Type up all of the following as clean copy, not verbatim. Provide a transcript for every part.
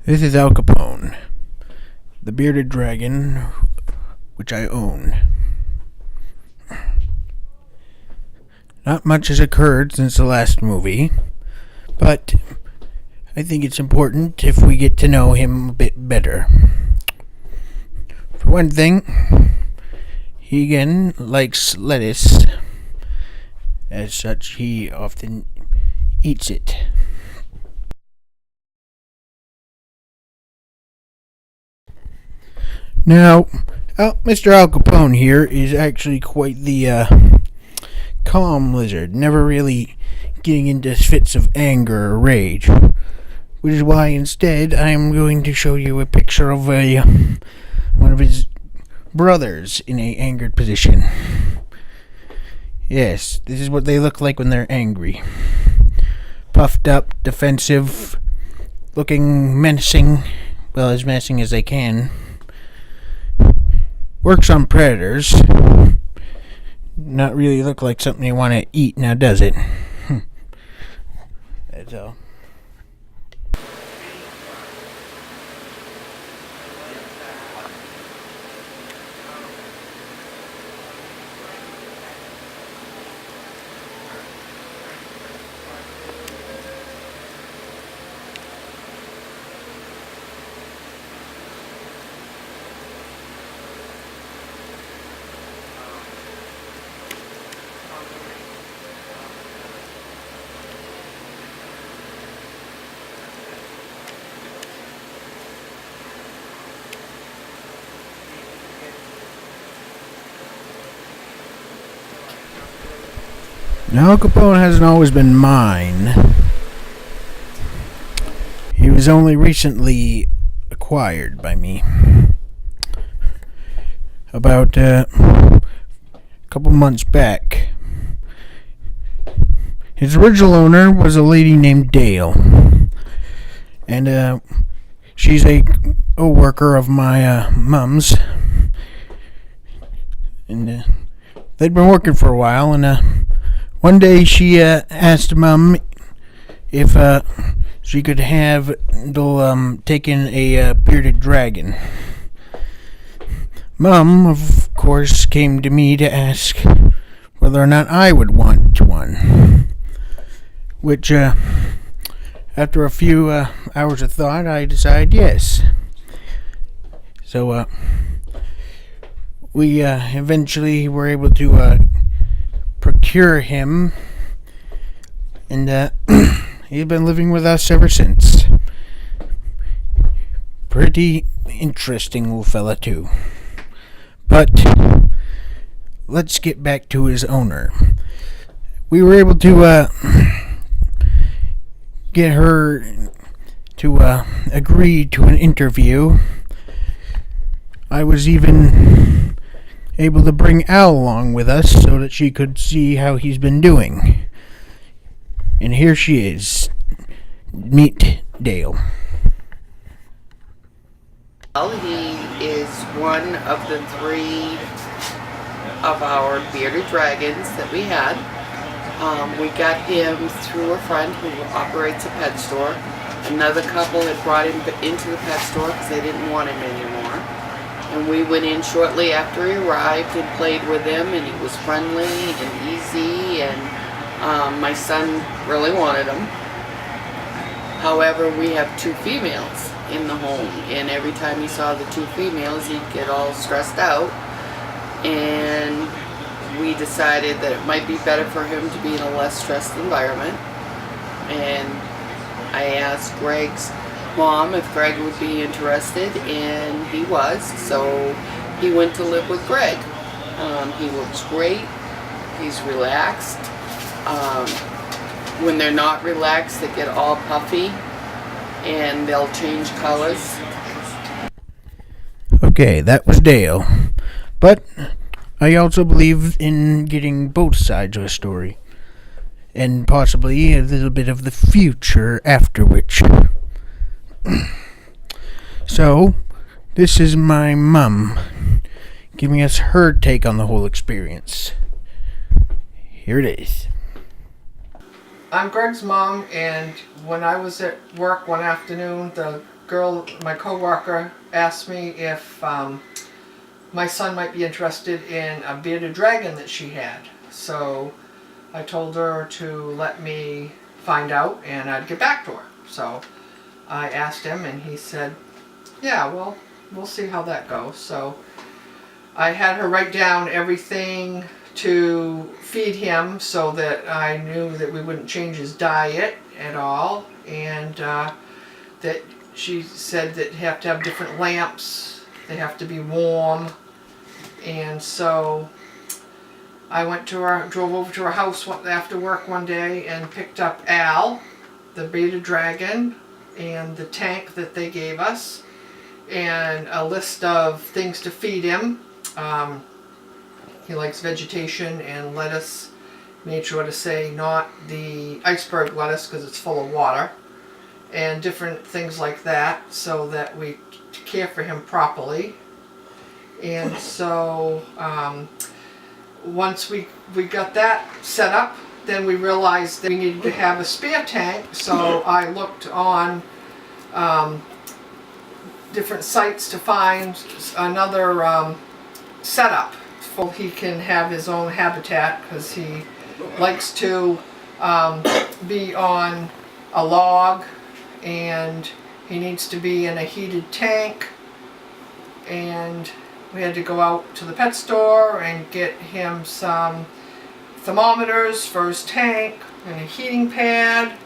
This is Al Capone, the bearded dragon, which I own. Not much has occurred since the last movie, but I think it's important if we get to know him a bit better. For one thing, he again likes lettuce. As such, he often eats it. Now, Mr. Al Capone here is actually quite the calm lizard, never really getting into fits of anger or rage, which is why instead I am going to show you a picture of one of his brothers in a angered position. Yes, this is what they look like when they're angry. Puffed up, defensive, looking menacing, well, as menacing as they can. Works on predators. Not really look like something you want to eat, now does it? That's all. Now, Al Capone hasn't always been mine. He was only recently acquired by me. About a couple months back. His original owner was a lady named Dale. And she's a co-worker of my mom's. And they'd been working for a while, and one day she asked Mom if she could have take in a bearded dragon. Mom, of course, came to me to ask whether or not I would want one. Which, after a few hours of thought, I decided yes. So, we eventually were able to procure him, and he's been living with us ever since. Pretty interesting little fella too. But let's get back to his owner. We were able to get her to agree to an interview. I was even able to bring Al along with us so that she could see how he's been doing. And here she is. Meet Dale. Well, he is one of the 3 of our bearded dragons that we had. We got him through a friend who operates a pet store. Another couple had brought him into the pet store because they didn't want him anymore. And we went in shortly after he arrived and played with him, and he was friendly and easy, and my son really wanted him. However, we have 2 females in the home, and every time he saw the 2 females, he'd get all stressed out, and we decided that it might be better for him to be in a less stressed environment. And I asked Greg's Mom if Greg would be interested, and he was, so he went to live with Greg. He looks great. He's relaxed. When they're not relaxed, they get all puffy and they'll change colors. Okay, that was Dale. But I also believe in getting both sides of a story, and possibly a little bit of the future after which. So, this is my mum giving us her take on the whole experience. Here it is. I'm Greg's mom, and when I was at work one afternoon, the girl, my coworker, asked me if my son might be interested in a bearded dragon that she had. So I told her to let me find out and I'd get back to her. So I asked him and he said, yeah, well, we'll see how that goes. So I had her write down everything to feed him so that I knew that we wouldn't change his diet at all, and that she said that you have to have different lamps, they have to be warm. And so I drove over to her house after work one day and picked up Al, the bearded dragon, and the tank that they gave us, and a list of things to feed him. He likes vegetation and lettuce. Made sure to say not the iceberg lettuce because it's full of water, and different things like that so that we care for him properly. And so once we got that set up, then we realized that we needed to have a spare tank. So I looked on different sites to find another setup so he can have his own habitat, because he likes to be on a log, and he needs to be in a heated tank. And we had to go out to the pet store and get him some thermometers for his tank and a heating pad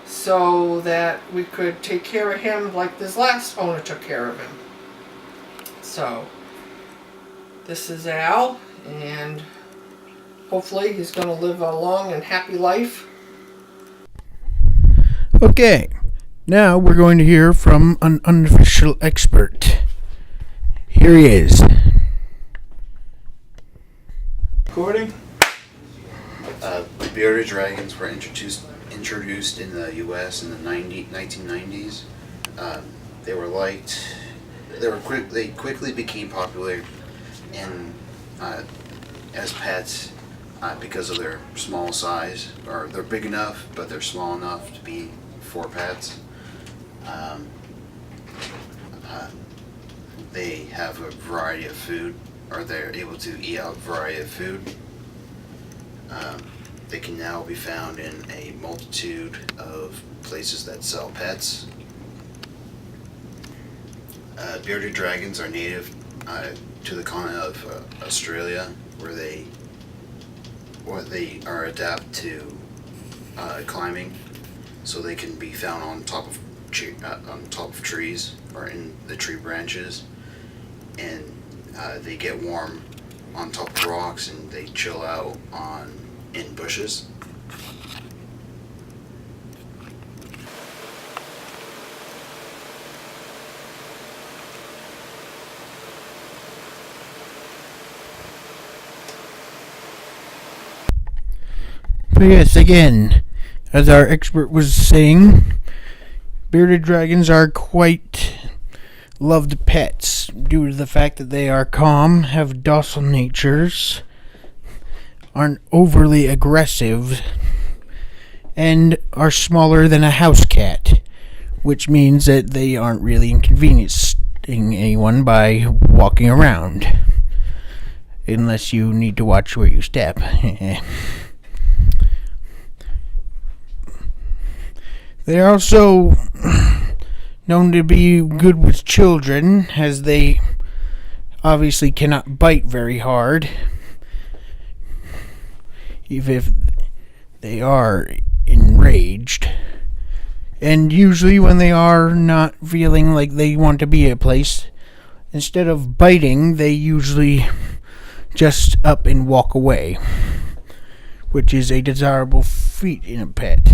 so that we could take care of him like this last owner took care of him. So this is Al, and hopefully he's going to live a long and happy life. Okay, now we're going to hear from an unofficial expert. Here he is. Recording? Bearded dragons were introduced in the U.S. in the 1990s. They were liked. They quickly became popular as pets because of their small size. Or they're big enough, but they're small enough to be for pets. They have a variety of food, or they're able to eat out a variety of food. They can now be found in a multitude of places that sell pets. Bearded dragons are native to the continent of Australia, where they are adapted to climbing, so they can be found on top of trees or in the tree branches, and they get warm on top of rocks, and they chill out in bushes. But yes, again, as our expert was saying, bearded dragons are quite loved pets due to the fact that they are calm, have docile natures, aren't overly aggressive, and are smaller than a house cat, which means that they aren't really inconveniencing anyone by walking around, unless you need to watch where you step. They are also known to be good with children, as they obviously cannot bite very hard, even if they are enraged. And usually when they are not feeling like they want to be at a place, instead of biting, they usually just up and walk away, which is a desirable feat in a pet.